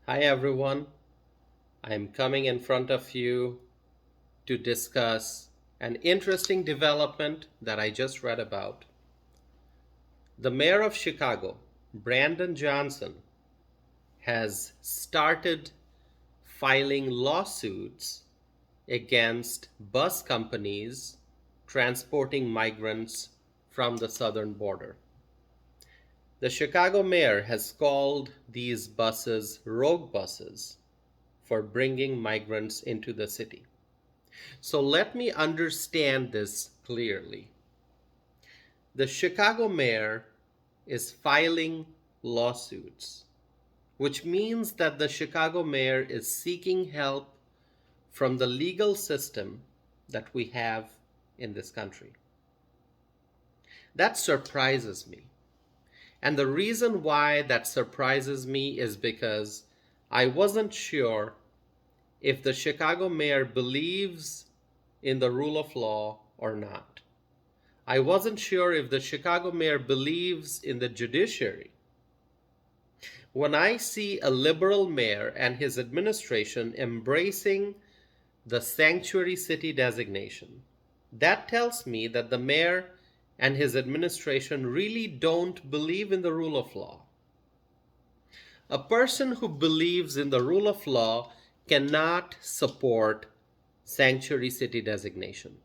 Hi everyone, I am coming in front of you to discuss an interesting development that I just read about. The mayor of Chicago, Brandon Johnson, has started filing lawsuits against bus companies transporting migrants from the southern border. The Chicago mayor has called these buses rogue buses for bringing migrants into the city. So let me understand this clearly. The Chicago mayor is filing lawsuits, which means that the Chicago mayor is seeking help from the legal system that we have in this country. That surprises me. And the reason why that surprises me is because I wasn't sure if the Chicago mayor believes in the rule of law or not. I wasn't sure if the Chicago mayor believes in the judiciary. When I see a liberal mayor and his administration embracing the sanctuary city designation, that tells me that the mayor and his administration really don't believe in the rule of law. A person who believes in the rule of law cannot support sanctuary city designation.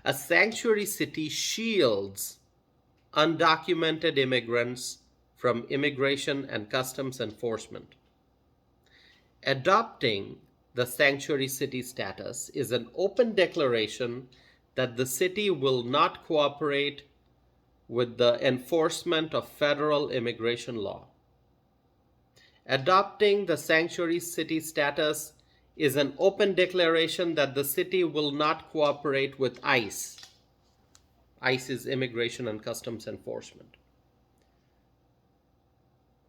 A sanctuary city shields undocumented immigrants from immigration and customs enforcement. Adopting the sanctuary city status is an open declaration that the city will not cooperate with the enforcement of federal immigration law. Adopting the sanctuary city status is an open declaration that the city will not cooperate with ICE. ICE is Immigration and Customs Enforcement.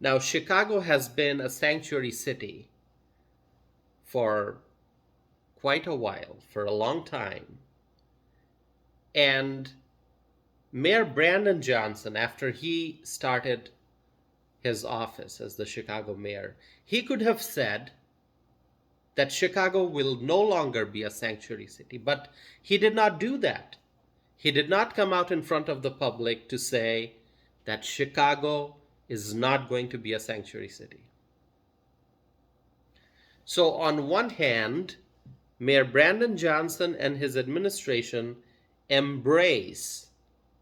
Now, Chicago has been a sanctuary city for quite a while, for a long time. And Mayor Brandon Johnson, after he started his office as the Chicago mayor, he could have said that Chicago will no longer be a sanctuary city, but he did not do that. He did not come out in front of the public to say that Chicago is not going to be a sanctuary city. So on one hand, Mayor Brandon Johnson and his administration embrace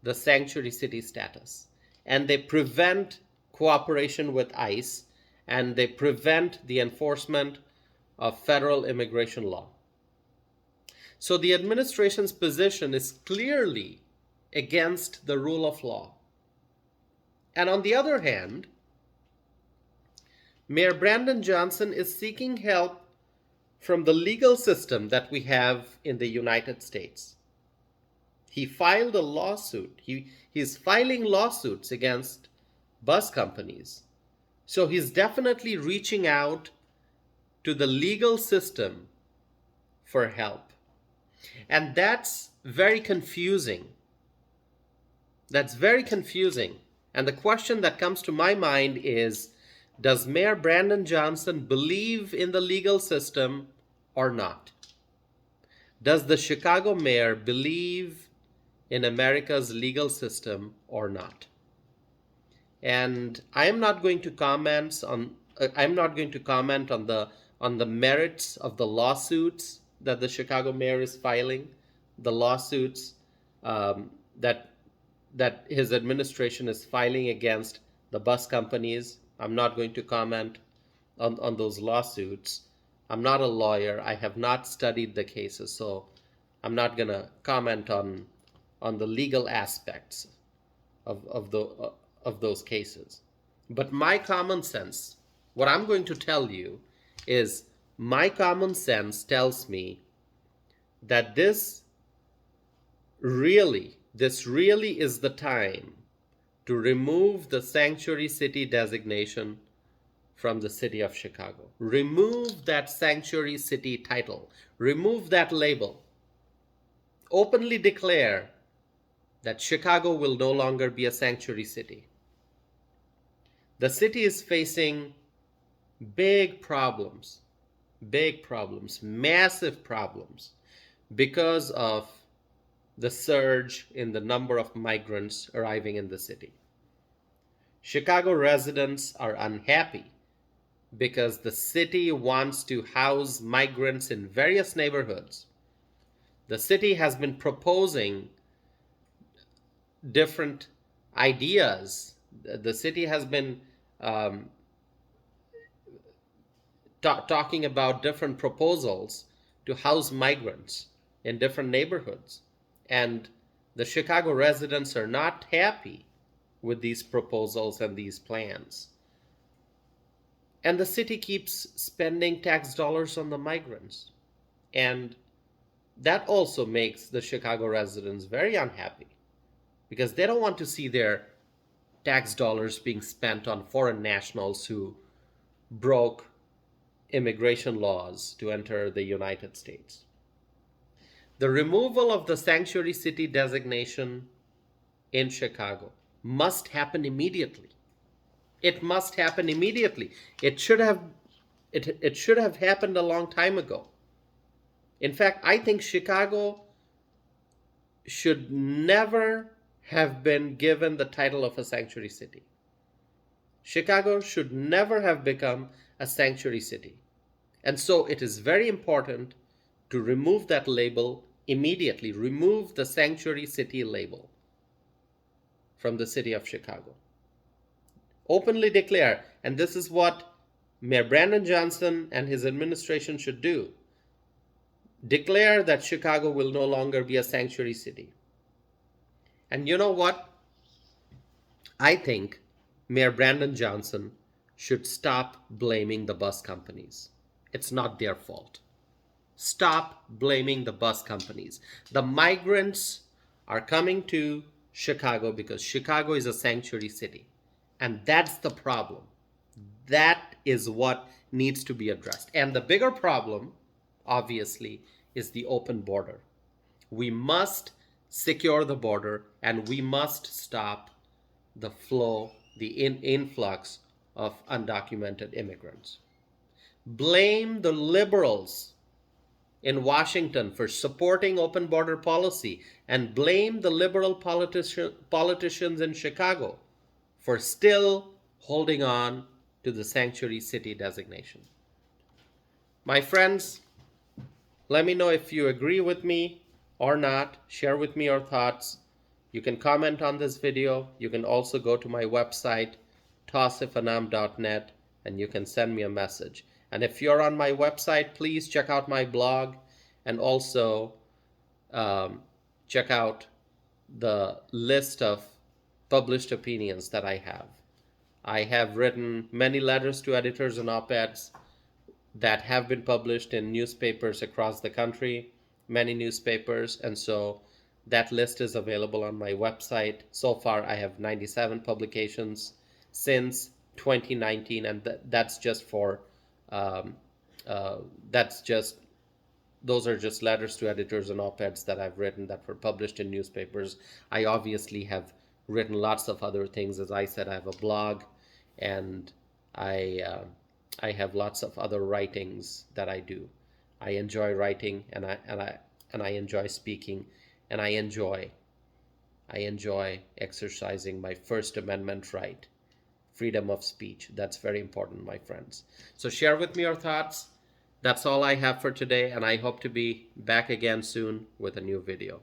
the sanctuary city status, and they prevent cooperation with ICE, and they prevent the enforcement of federal immigration law. So the administration's position is clearly against the rule of law. And on the other hand, Mayor Brandon Johnson is seeking help from the legal system that we have in the United States. He filed a lawsuit. He's filing lawsuits against bus companies. So he's definitely reaching out to the legal system for help. And that's very confusing. That's very confusing. And the question that comes to my mind is, does Mayor Brandon Johnson believe in the legal system or not? Does the Chicago mayor believe in America's legal system or not? And I'm not going to comment on the merits of the lawsuits that the Chicago mayor is filing, the lawsuits that his administration is filing against the bus companies. I'm not going to comment on those lawsuits. I'm not a lawyer. I have not studied the cases, so I'm not going to comment on the legal aspects of those cases. But my common sense, what I'm going to tell you is my common sense tells me that this really is the time to remove the sanctuary city designation from the city of Chicago. Remove that sanctuary city title. Remove that label. Openly declare that Chicago will no longer be a sanctuary city. The city is facing big problems, massive problems because of the surge in the number of migrants arriving in the city. Chicago residents are unhappy because the city wants to house migrants in various neighborhoods. The city has been proposing different ideas. The city has been um, talking about different proposals to house migrants in different neighborhoods. And the Chicago residents are not happy with these proposals and these plans. And the city keeps spending tax dollars on the migrants. And that also makes the Chicago residents very unhappy because they don't want to see their tax dollars being spent on foreign nationals who broke immigration laws to enter the United States. The removal of the sanctuary city designation in Chicago must happen immediately. It must happen immediately. It should have happened a long time ago. In fact, I think Chicago should never have been given the title of a sanctuary city. Chicago should never have become a sanctuary city. And so it is very important to remove that label immediately. Remove the sanctuary city label from the city of Chicago. Openly declare, and this is what Mayor Brandon Johnson and his administration should do. Declare that Chicago will no longer be a sanctuary city. And you know what? I think Mayor Brandon Johnson should stop blaming the bus companies. It's not their fault. Stop blaming the bus companies. The migrants are coming to Chicago because Chicago is a sanctuary city. And that's the problem. That is what needs to be addressed. And the bigger problem, obviously, is the open border. We must secure the border and we must stop the flow, the influx of undocumented immigrants. Blame the liberals in Washington for supporting open border policy and blame the liberal politicians in Chicago for still holding on to the sanctuary city designation. My friends, let me know if you agree with me or not. Share with me your thoughts. You can comment on this video. You can also go to my website, tausifanam.net, and you can send me a message. And if you're on my website, please check out my blog and also check out the list of published opinions that I have. I have written many letters to editors and op-eds that have been published in newspapers across the country, many newspapers, and so that list is available on my website. So far, I have 97 publications since 2019, and that's just for those are just letters to editors and op-eds that I've written that were published in newspapers. I obviously have written lots of other things. As I said, I have a blog, and I have lots of other writings that I do. I enjoy writing, and I enjoy speaking, and I enjoy exercising my First Amendment right, freedom of speech. That's very important, my friends. So share with me your thoughts. That's all I have for today, and I hope to be back again soon with a new video.